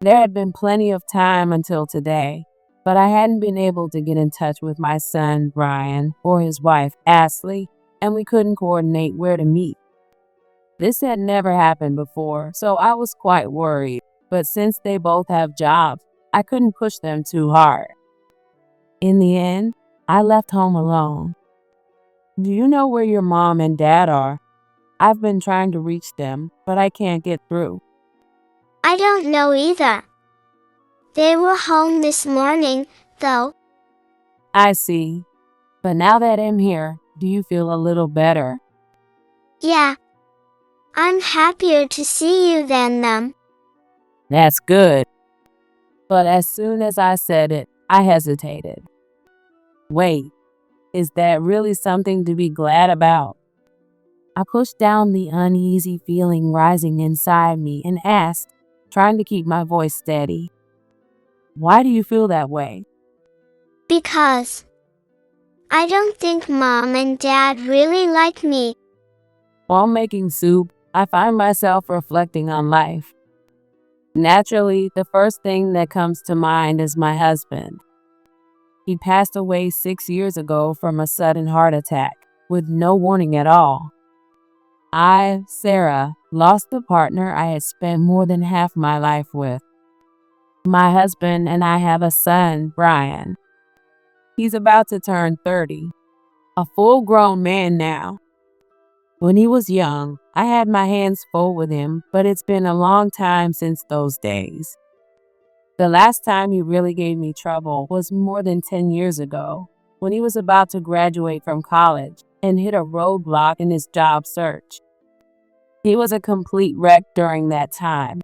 There had been plenty of time until today, but I hadn't been able to get in touch with my son, Brian, or his wife, Ashley, and we couldn't coordinate where to meet. This had never happened before, so I was quite worried, but since they both have jobs, I couldn't push them too hard. In the end, I left home alone. Do you know where your mom and dad are? I've been trying to reach them, but I can't get through. I don't know either. They were home this morning, though. I see. But now that I'm here, do you feel a little better? Yeah, I'm happier to see you than them. That's good. But as soon as I said it, I hesitated. Wait, is that really something to be glad about? I pushed down the uneasy feeling rising inside me and asked, trying to keep my voice steady, why do you feel that way? Because I don't think Mom and Dad really like me. While making soup, I find myself reflecting on life. Naturally, the first thing that comes to mind is my husband. He passed away 6 years ago from a sudden heart attack, with no warning at all. I, Sarah, lost the partner I had spent more than half my life with. My husband and I have a son, Brian. He's about to turn 30, a full-grown man now. When he was young, I had my hands full with him, but it's been a long time since those days. The last time he really gave me trouble was more than 10 years ago, when he was about to graduate from college and hit a roadblock in his job search. He was a complete wreck during that time.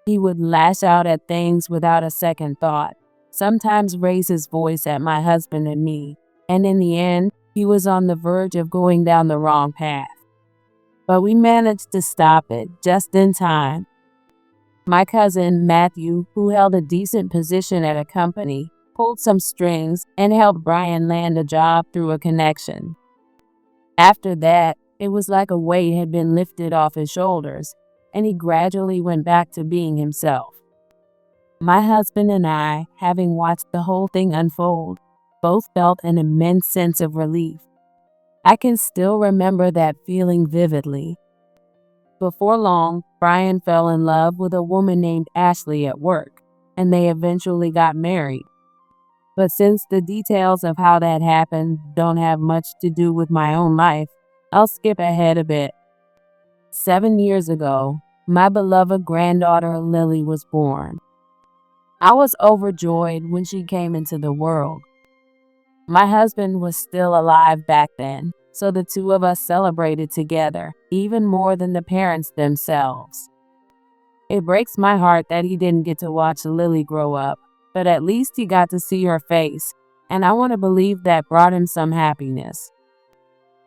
He would lash out at things without a second thought, sometimes raise his voice at my husband and me, and in the end, he was on the verge of going down the wrong path. But we managed to stop it just in time. My cousin, Matthew, who held a decent position at a company, pulled some strings and helped Brian land a job through a connection. After that, it was like a weight had been lifted off his shoulders, and he gradually went back to being himself. My husband and I, having watched the whole thing unfold, both felt an immense sense of relief. I can still remember that feeling vividly. Before long, Brian fell in love with a woman named Ashley at work, and they eventually got married. But since the details of how that happened don't have much to do with my own life, I'll skip ahead a bit. 7 years ago, my beloved granddaughter Lily was born. I was overjoyed when she came into the world. My husband was still alive back then, so the two of us celebrated together, even more than the parents themselves. It breaks my heart that he didn't get to watch Lily grow up, but at least he got to see her face, and I want to believe that brought him some happiness.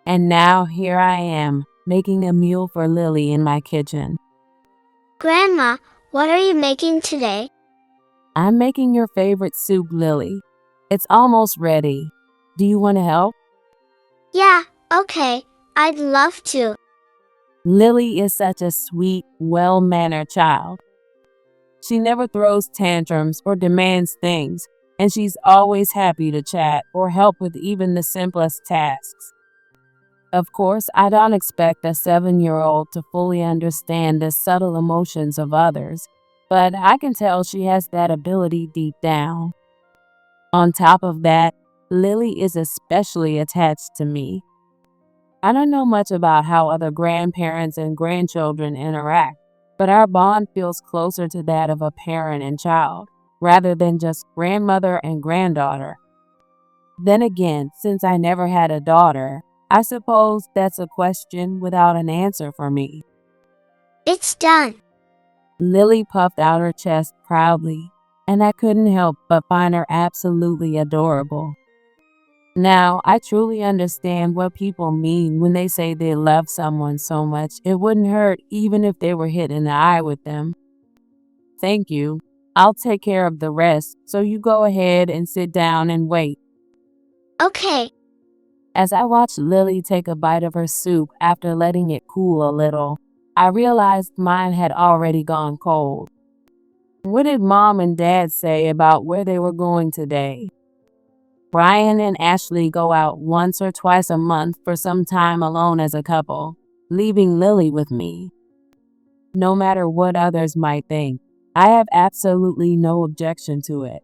And now here I am, making a meal for Lily in my kitchen. Grandma, what are you making today? I'm making your favorite soup, Lily. It's almost ready. Do you want to help? Yeah, okay, I'd love to. Lily is such a sweet, well-mannered child. She never throws tantrums or demands things, and she's always happy to chat or help with even the simplest tasks. Of course, I don't expect a 7-year-old to fully understand the subtle emotions of others, but I can tell she has that ability deep down. On top of that, Lily is especially attached to me. I don't know much about how other grandparents and grandchildren interact, but our bond feels closer to that of a parent and child, rather than just grandmother and granddaughter. Then again, since I never had a daughter, I suppose that's a question without an answer for me. It's done. Lily puffed out her chest proudly, and I couldn't help but find her absolutely adorable. Now, I truly understand what people mean when they say they love someone so much it wouldn't hurt even if they were hit in the eye with them. Thank you. I'll take care of the rest, so you go ahead and sit down and wait. Okay, As I watched Lily take a bite of her soup after letting it cool a little, I realized mine had already gone cold. What did Mom and Dad say about where they were going today? Brian and Ashley go out once or twice a month for some time alone as a couple, leaving Lily with me. No matter what others might think, I have absolutely no objection to it.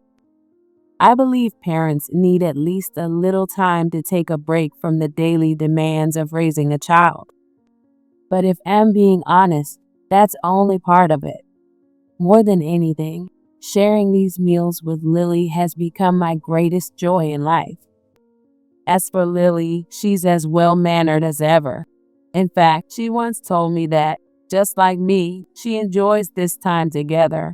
I believe parents need at least a little time to take a break from the daily demands of raising a child. But if I'm being honest, that's only part of it. More than anything, sharing these meals with Lily has become my greatest joy in life. As for Lily, she's as well-mannered as ever. In fact, she once told me that, just like me, she enjoys this time together.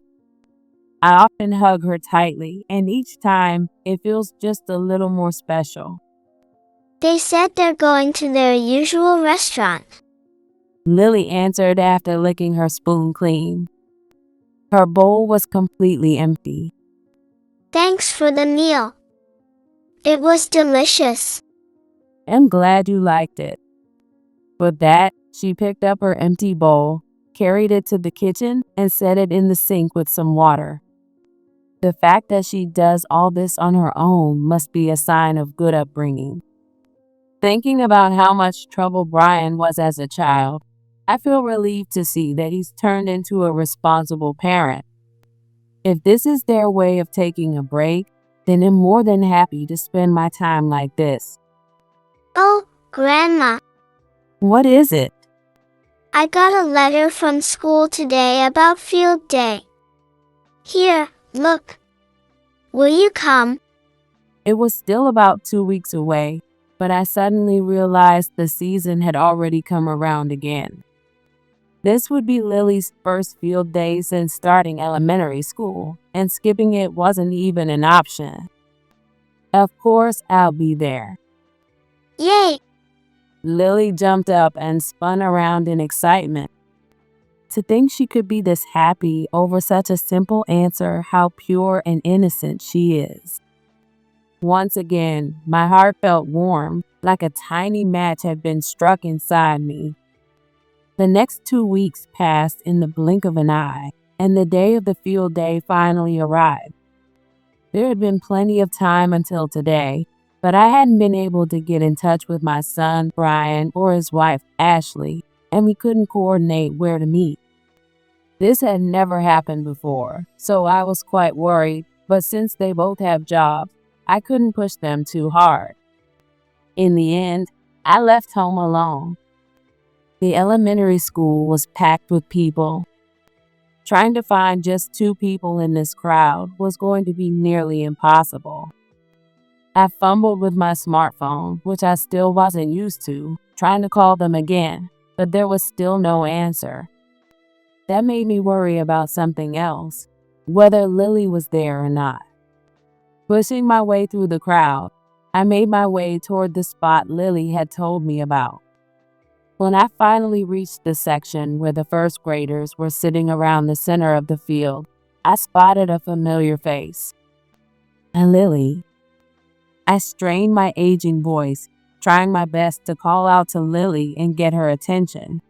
I often hug her tightly, and each time, it feels just a little more special. They said they're going to their usual restaurant. Lily answered after licking her spoon clean. Her bowl was completely empty. Thanks for the meal. It was delicious. I'm glad you liked it. With that, she picked up her empty bowl, carried it to the kitchen, and set it in the sink with some water. The fact that she does all this on her own must be a sign of good upbringing. Thinking about how much trouble Brian was as a child, I feel relieved to see that he's turned into a responsible parent. If this is their way of taking a break, then I'm more than happy to spend my time like this. Oh, Grandma, What is it? I got a letter from school today about field day. Here, look. Will you come? It was still about 2 weeks away, but I suddenly realized the season had already come around again. This would be Lily's first field day since starting elementary school, and skipping it wasn't even an option. Of course, I'll be there. Yay! Lily jumped up and spun around in excitement. To think she could be this happy over such a simple answer, how pure and innocent she is. Once again, my heart felt warm, like a tiny match had been struck inside me. The next 2 weeks passed in the blink of an eye, and the day of the field day finally arrived. There had been plenty of time until today, but I hadn't been able to get in touch with my son, Brian, or his wife, Ashley, and we couldn't coordinate where to meet. This had never happened before, so I was quite worried, but since they both have jobs, I couldn't push them too hard. In the end, I left home alone. The elementary school was packed with people. Trying to find just 2 people in this crowd was going to be nearly impossible. I fumbled with my smartphone, which I still wasn't used to, trying to call them again, but there was still no answer. That made me worry about something else, whether Lily was there or not. Pushing my way through the crowd, I made my way toward the spot Lily had told me about. When I finally reached the section where the first graders were sitting around the center of the field, I spotted a familiar face. Lily. I strained my aging voice, trying my best to call out to Lily and get her attention.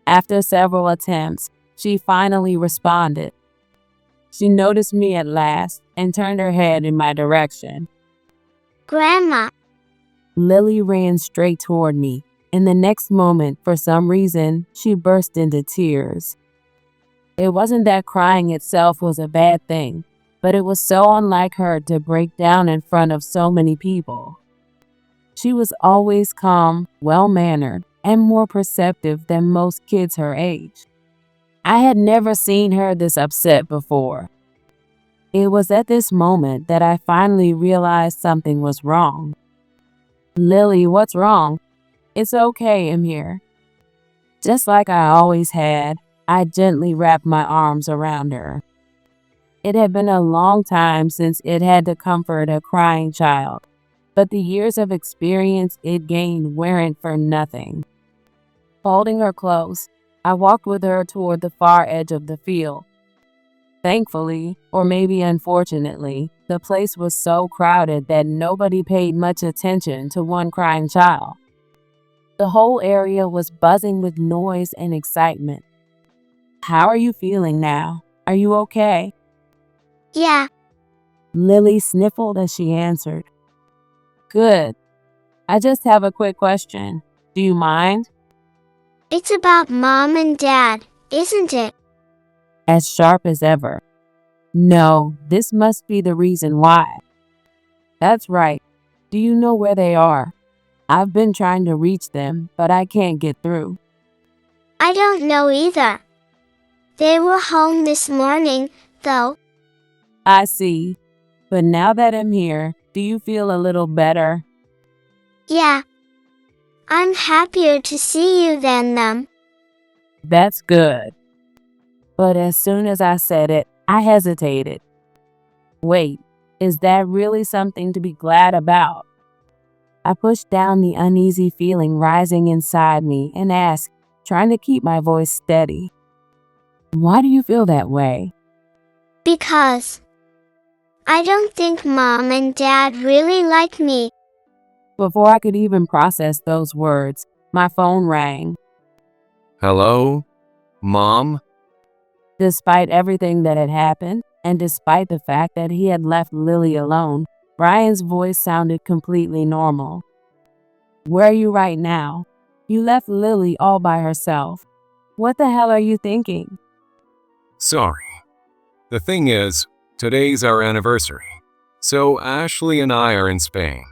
After several attempts, she finally responded. She noticed me at last and turned her head in my direction. Grandma, Lily ran straight toward me. In the next moment, for some reason, she burst into tears. It wasn't that crying itself was a bad thing, but it was so unlike her to break down in front of so many people. She was always calm, well-mannered, and more perceptive than most kids her age. I had never seen her this upset before. It was at this moment that I finally realized something was wrong. Lily, what's wrong? It's okay, I'm here. Just like I always had, I gently wrapped my arms around her. It had been a long time since it had to comfort a crying child, but the years of experience it gained weren't for nothing. Holding her close, I walked with her toward the far edge of the field. Thankfully, or maybe unfortunately, the place was so crowded that nobody paid much attention to one crying child. The whole area was buzzing with noise and excitement. How are you feeling now? Are you okay? Yeah, Lily sniffled as she answered. Good. I just have a quick question. Do you mind? it's about Mom and Dad, isn't it? As sharp as ever. No, this must be the reason why. That's right. Do you know where they are? I've been trying to reach them, but I can't get through. I don't know either. They were home this morning, though. I see. But now that I'm here, do you feel a little better? Yeah, I'm happier to see you than them. That's good. But as soon as I said it, I hesitated. Wait, is that really something to be glad about? I pushed down the uneasy feeling rising inside me and asked, trying to keep my voice steady. Why do you feel that way? Because I don't think Mom and Dad really like me. Before I could even process those words, my phone rang. Hello? Mom? Despite everything that had happened, and despite the fact that he had left Lily alone, Brian's voice sounded completely normal. Where are you right now? You left Lily all by herself. What the hell are you thinking? Sorry. The thing is, today's our anniversary. So Ashley and I are in Spain.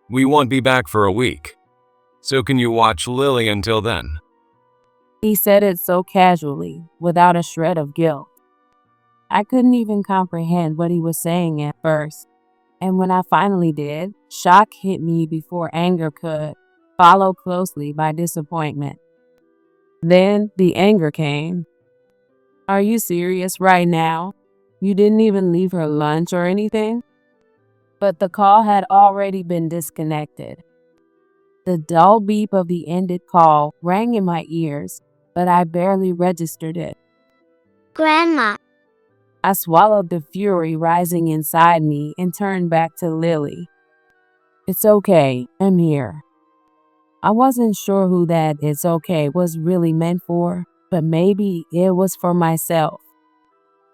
We won't be back for a week. So can you watch Lily until then? He said it so casually, without a shred of guilt. I couldn't even comprehend what he was saying at first. And when I finally did, shock hit me before anger could, followed closely by disappointment. Then the anger came. Are you serious right now? You didn't even leave her lunch or anything? But the call had already been disconnected. The dull beep of the ended call rang in my ears, but I barely registered it. Grandma, I swallowed the fury rising inside me and turned back to Lily. It's okay, I'm here. I wasn't sure who that "it's okay" was really meant for, but maybe it was for myself.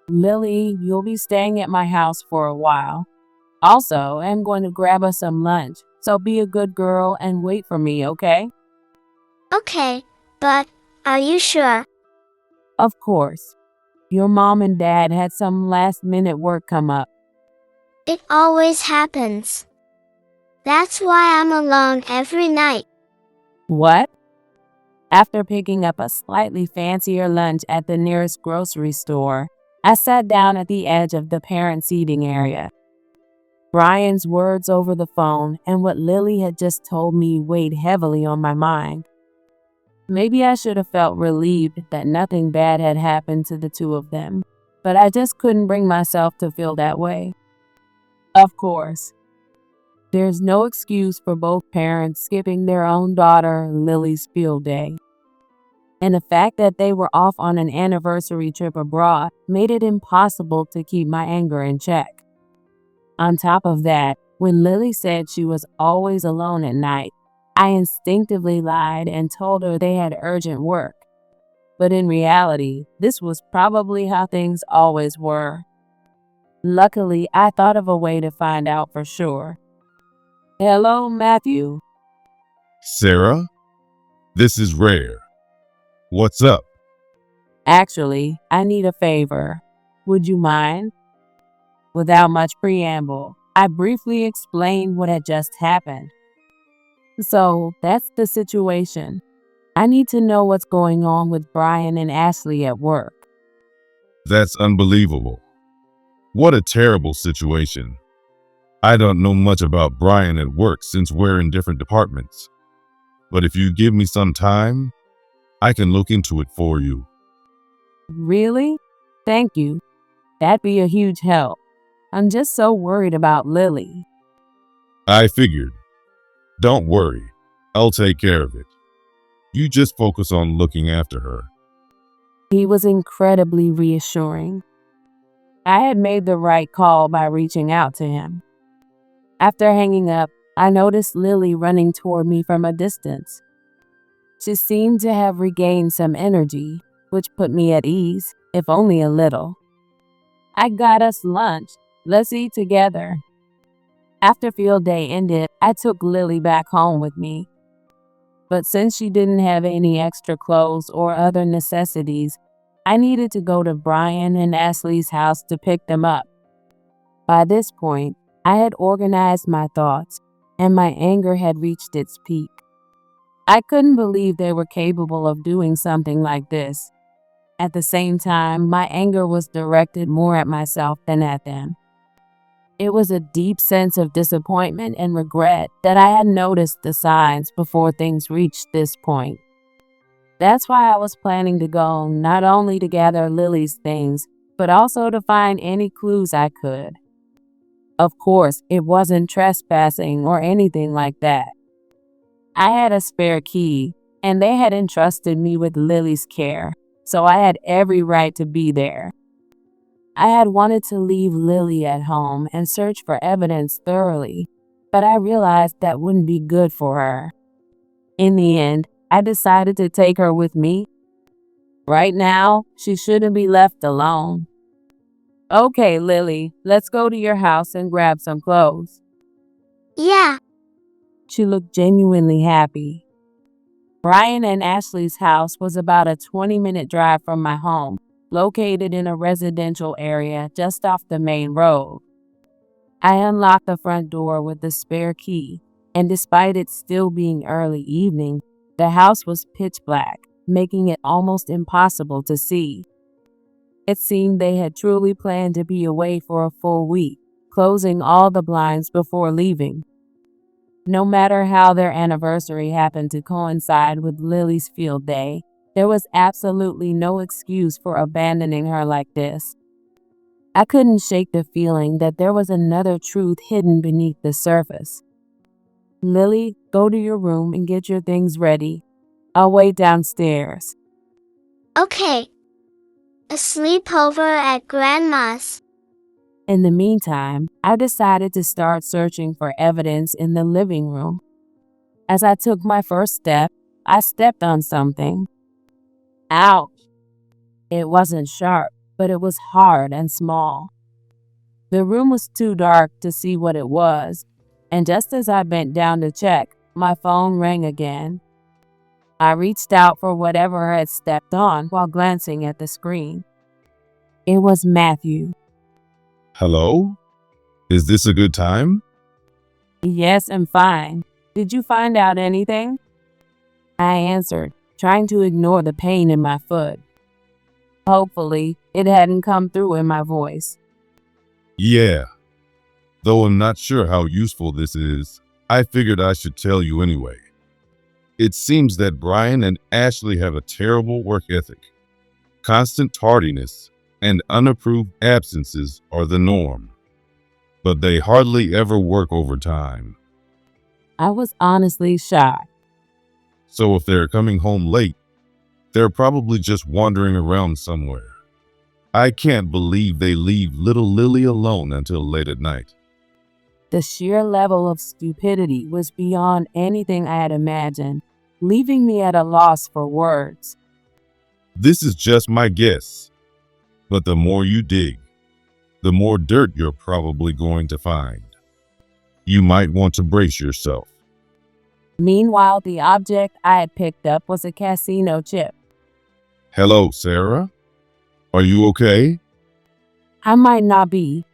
Lily, you'll be staying at my house for a while. Also, I'm going to grab us some lunch, so be a good girl and wait for me, okay? okay, but are you sure? Of course. Your mom and dad had some last-minute work come up. It always happens. That's why I'm alone every night. What? After picking up a slightly fancier lunch at the nearest grocery store, I sat down at the edge of the parent seating area. Brian's words over the phone and what Lily had just told me weighed heavily on my mind. Maybe I should have felt relieved that nothing bad had happened to the two of them, but I just couldn't bring myself to feel that way. Of course, there's no excuse for both parents skipping their own daughter Lily's field day. And the fact that they were off on an anniversary trip abroad made it impossible to keep my anger in check. On top of that, when Lily said she was always alone at night, I instinctively lied and told her they had urgent work. But in reality, this was probably how things always were. Luckily, I thought of a way to find out for sure. Hello, Matthew. Sarah, this is Rare. What's up? Actually, I need a favor. Would you mind? Without much preamble, I briefly explained what had just happened. So, that's the situation. I need to know what's going on with Brian and Ashley at work. That's unbelievable. What a terrible situation. I don't know much about Brian at work since we're in different departments. But if you give me some time, I can look into it for you. Really? Thank you. That'd be a huge help. I'm just so worried about Lily. I figured. Don't worry. I'll take care of it. You just focus on looking after her. He was incredibly reassuring. I had made the right call by reaching out to him. After hanging up, I noticed Lily running toward me from a distance. She seemed to have regained some energy, which put me at ease, if only a little. I got us lunch. Let's eat together. After field day ended, I took Lily back home with me. But since she didn't have any extra clothes or other necessities, I needed to go to Brian and Ashley's house to pick them up. By this point, I had organized my thoughts, and my anger had reached its peak. I couldn't believe they were capable of doing something like this. At the same time, my anger was directed more at myself than at them. It was a deep sense of disappointment and regret that I had noticed the signs before things reached this point. That's why I was planning to go not only to gather Lily's things, but also to find any clues I could. Of course, it wasn't trespassing or anything like that. I had a spare key, and they had entrusted me with Lily's care, so I had every right to be there. I had wanted to leave Lily at home and search for evidence thoroughly, but I realized that wouldn't be good for her. In the end, I decided to take her with me. Right now, she shouldn't be left alone. Okay, Lily, let's go to your house and grab some clothes. Yeah, She looked genuinely happy. Brian and Ashley's house was about a 20-minute drive from my home, located in a residential area just off the main road. I unlocked the front door with the spare key, and despite it still being early evening, the house was pitch black, making it almost impossible to see. It seemed they had truly planned to be away for a full week, closing all the blinds before leaving. No matter how their anniversary happened to coincide with Lily's field day, there was absolutely no excuse for abandoning her like this. I couldn't shake the feeling that there was another truth hidden beneath the surface. Lily, go to your room and get your things ready. I'll wait downstairs. okay. A sleepover at Grandma's. In the meantime, I decided to start searching for evidence in the living room. As I took my first step, I stepped on something. Ouch! It wasn't sharp, but it was hard and small. The room was too dark to see what it was, and just as I bent down to check, my phone rang again. I reached out for whatever I had stepped on while glancing at the screen. It was Matthew. Hello? Is this a good time? Yes, I'm fine. Did you find out anything? I answered, trying to ignore the pain in my foot. Hopefully, it hadn't come through in my voice. Yeah. Though I'm not sure how useful this is, I figured I should tell you anyway. It seems that Brian and Ashley have a terrible work ethic. Constant tardiness and unapproved absences are the norm, but they hardly ever work overtime. I was honestly shocked. So if they're coming home late, they're probably just wandering around somewhere. I can't believe they leave little Lily alone until late at night. The sheer level of stupidity was beyond anything I had imagined, leaving me at a loss for words. This is just my guess, but the more you dig, the more dirt you're probably going to find. You might want to brace yourself. Meanwhile, the object I had picked up was a casino chip. Hello, Sarah? Are you okay? I might not be.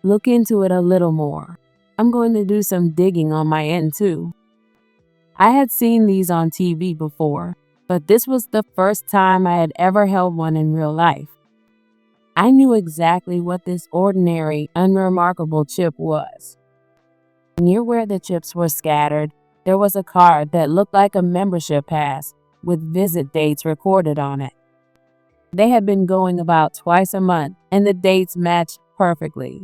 Look into it a little more. I'm going to do some digging on my end too. I had seen these on TV before, but this was the first time I had ever held one in real life. I knew exactly what this ordinary, unremarkable chip was. Near where the chips were scattered, there was a card that looked like a membership pass with visit dates recorded on it. They had been going about twice a month, and the dates matched perfectly.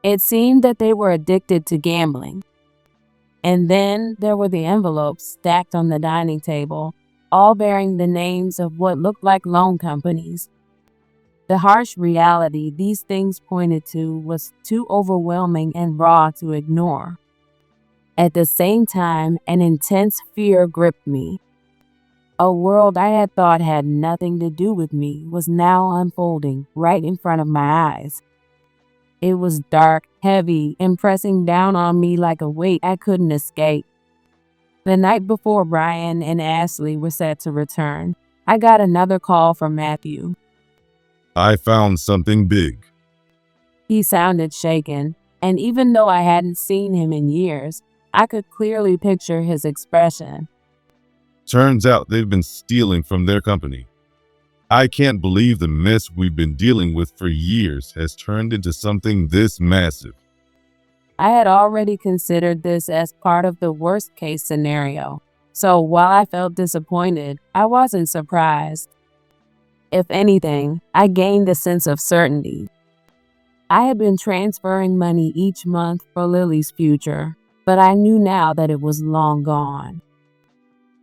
It seemed that they were addicted to gambling. And then there were the envelopes stacked on the dining table, all bearing the names of what looked like loan companies. The harsh reality these things pointed to was too overwhelming and raw to ignore. At the same time, an intense fear gripped me. A world I had thought had nothing to do with me was now unfolding right in front of my eyes. It was dark, heavy, and pressing down on me like a weight I couldn't escape. The night before Brian and Ashley were set to return, I got another call from Matthew. I found something big. He sounded shaken, and even though I hadn't seen him in years, I could clearly picture his expression. Turns out they've been stealing from their company. I can't believe the mess we've been dealing with for years has turned into something this massive. I had already considered this as part of the worst case scenario, so while I felt disappointed, I wasn't surprised. If anything, I gained a sense of certainty. I had been transferring money each month for Lily's future, but I knew now that it was long gone.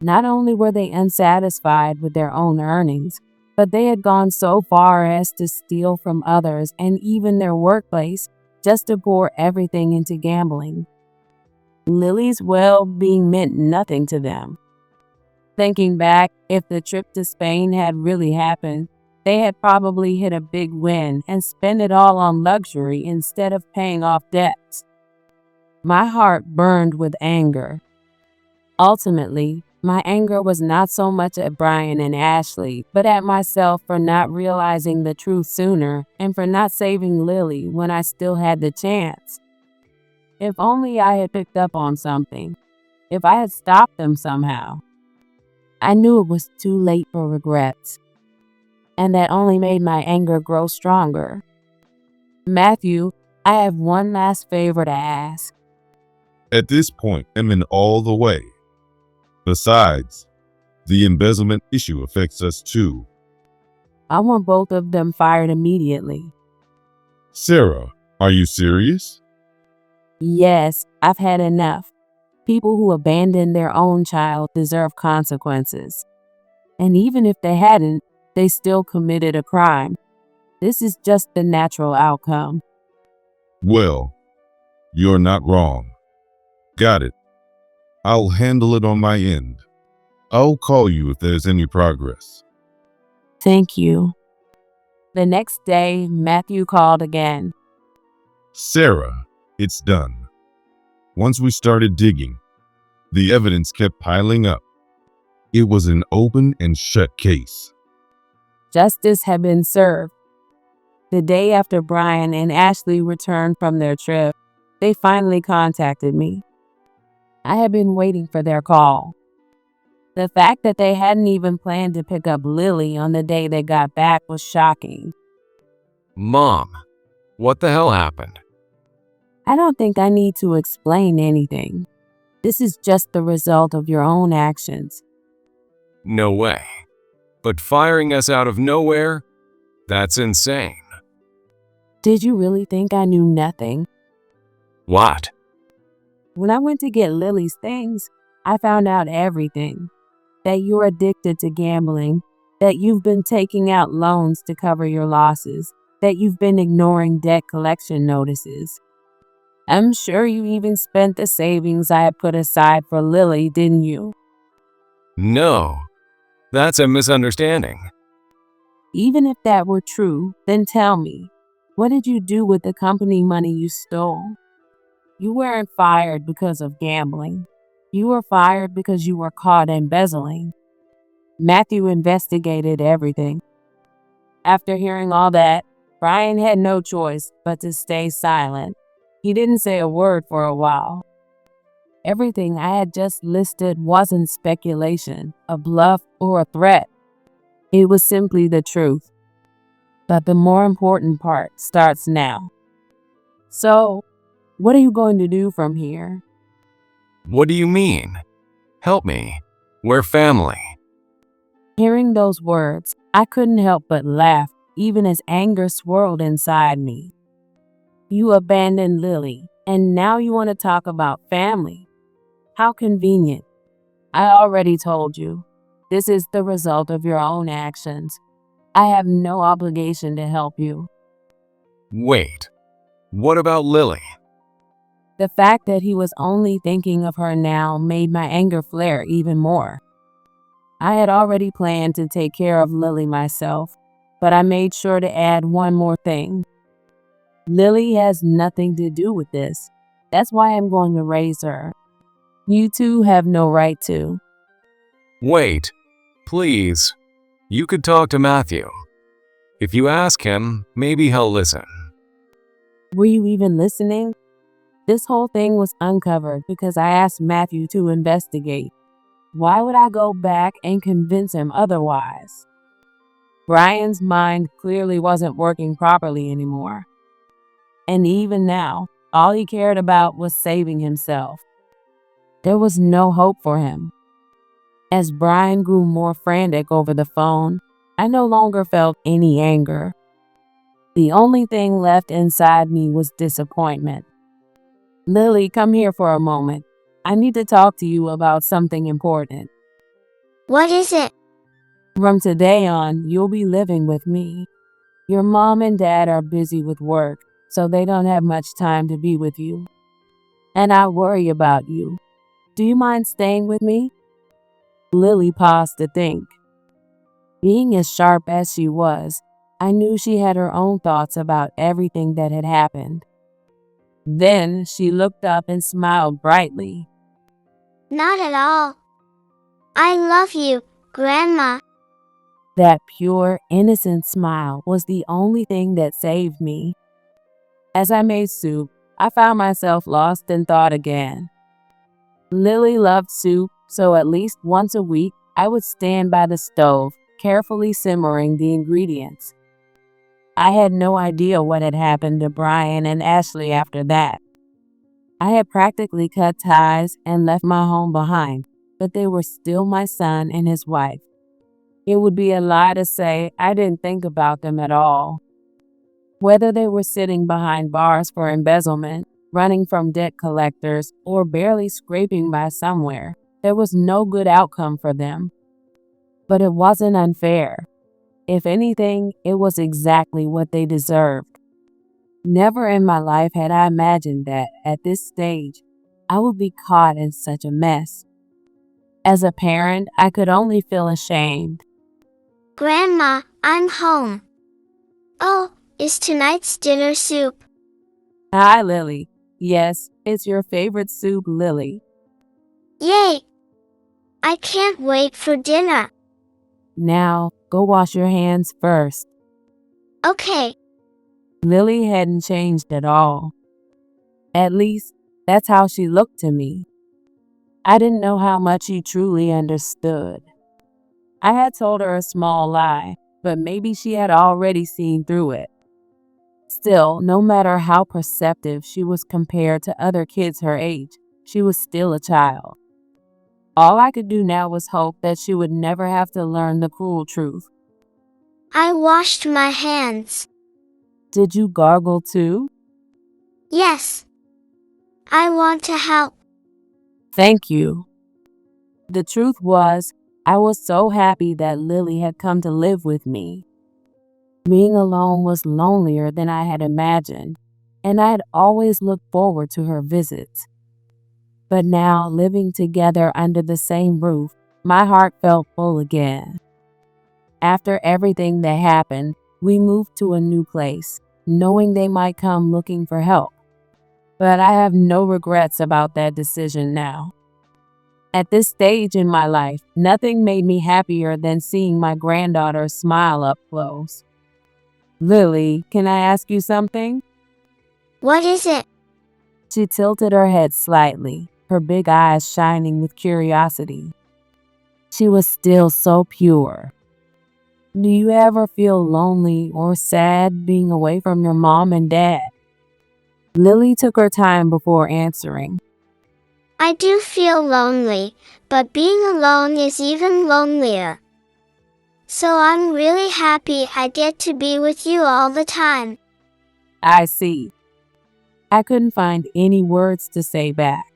Not only were they unsatisfied with their own earnings, but they had gone so far as to steal from others and even their workplace just to pour everything into gambling. Lily's well-being meant nothing to them. Thinking back, if the trip to Spain had really happened, they had probably hit a big win and spent it all on luxury instead of paying off debts. My heart burned with anger. Ultimately, my anger was not so much at Brian and Ashley, but at myself for not realizing the truth sooner and for not saving Lily when I still had the chance. If only I had picked up on something. If I had stopped them somehow. I knew it was too late for regrets, and that only made my anger grow stronger. Matthew, I have one last favor to ask. At this point, I'm in all the way. Besides, the embezzlement issue affects us too. I want both of them fired immediately. Sarah, are you serious? Yes, I've had enough. People who abandon their own child deserve consequences. And even if they hadn't, they still committed a crime. This is just the natural outcome. Well, you're not wrong. Got it. I'll handle it on my end. I'll call you if there's any progress. Thank you. The next day, Matthew called again. Sarah, it's done. Once we started digging, the evidence kept piling up. It was an open and shut case. Justice had been served. The day after Brian and Ashley returned from their trip, they finally contacted me. I had been waiting for their call. The fact that they hadn't even planned to pick up Lily on the day they got back was shocking. Mom, what the hell happened? I don't think I need to explain anything. This is just the result of your own actions. No way. But firing us out of nowhere? That's insane. Did you really think I knew nothing? What? When I went to get Lily's things, I found out everything. That you're addicted to gambling, that you've been taking out loans to cover your losses, that you've been ignoring debt collection notices. I'm sure you even spent the savings I had put aside for Lily, didn't you? No. That's a misunderstanding. Even if that were true, then tell me, what did you do with the company money you stole? You weren't fired because of gambling. You were fired because you were caught embezzling. Matthew investigated everything. After hearing all that, Brian had no choice but to stay silent. He didn't say a word for a while. Everything I had just listed wasn't speculation, a bluff, or a threat. It was simply the truth. But the more important part starts now. So, what are you going to do from here? What do you mean? Help me. We're family. Hearing those words, I couldn't help but laugh, even as anger swirled inside me. You abandoned Lily, and now you want to talk about family. How convenient. I already told you. This is the result of your own actions. I have no obligation to help you. Wait. What about Lily? The fact that he was only thinking of her now made my anger flare even more. I had already planned to take care of Lily myself, but I made sure to add one more thing. Lily has nothing to do with this. That's why I'm going to raise her. You two have no right to. Wait, please. You could talk to Matthew. If you ask him, maybe he'll listen. Were you even listening? This whole thing was uncovered because I asked Matthew to investigate. Why would I go back and convince him otherwise? Brian's mind clearly wasn't working properly anymore. And even now, all he cared about was saving himself. There was no hope for him. As Brian grew more frantic over the phone, I no longer felt any anger. The only thing left inside me was disappointment. Lily, come here for a moment. I need to talk to you about something important. What is it? From today on, you'll be living with me. Your mom and dad are busy with work, so they don't have much time to be with you. And I worry about you. Do you mind staying with me? Lily paused to think. Being as sharp as she was, I knew she had her own thoughts about everything that had happened. Then she looked up and smiled brightly. Not at all. I love you, Grandma. That pure, innocent smile was the only thing that saved me. As I made soup, I found myself lost in thought again. Lily loved soup, so at least once a week, I would stand by the stove, carefully simmering the ingredients. I had no idea what had happened to Brian and Ashley after that. I had practically cut ties and left my home behind, but they were still my son and his wife. It would be a lie to say I didn't think about them at all. Whether they were sitting behind bars for embezzlement, running from debt collectors, or barely scraping by somewhere, there was no good outcome for them. But it wasn't unfair. If anything, it was exactly what they deserved. Never in my life had I imagined that, at this stage, I would be caught in such a mess. As a parent, I could only feel ashamed. Grandma, I'm home. Oh, is tonight's dinner soup? Hi, Lily. Yes, it's your favorite soup, Lily. Yay! I can't wait for dinner. Now, go wash your hands first. Okay. Lily hadn't changed at all. At least, that's how she looked to me. I didn't know how much she truly understood. I had told her a small lie, but maybe she had already seen through it. Still, no matter how perceptive she was compared to other kids her age, she was still a child. All I could do now was hope that she would never have to learn the cruel truth. I washed my hands. Did you gargle too? Yes. I want to help. Thank you. The truth was, I was so happy that Lily had come to live with me. Being alone was lonelier than I had imagined, and I had always looked forward to her visits. But now, living together under the same roof, my heart felt full again. After everything that happened, we moved to a new place, knowing they might come looking for help. But I have no regrets about that decision now. At this stage in my life, nothing made me happier than seeing my granddaughter smile up close. Lily, can I ask you something? What is it? She tilted her head slightly, her big eyes shining with curiosity. She was still so pure. Do you ever feel lonely or sad being away from your mom and dad? Lily took her time before answering. I do feel lonely, but being alone is even lonelier. So I'm really happy I get to be with you all the time. I see. I couldn't find any words to say back.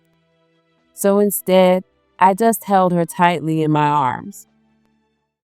So instead, I just held her tightly in my arms.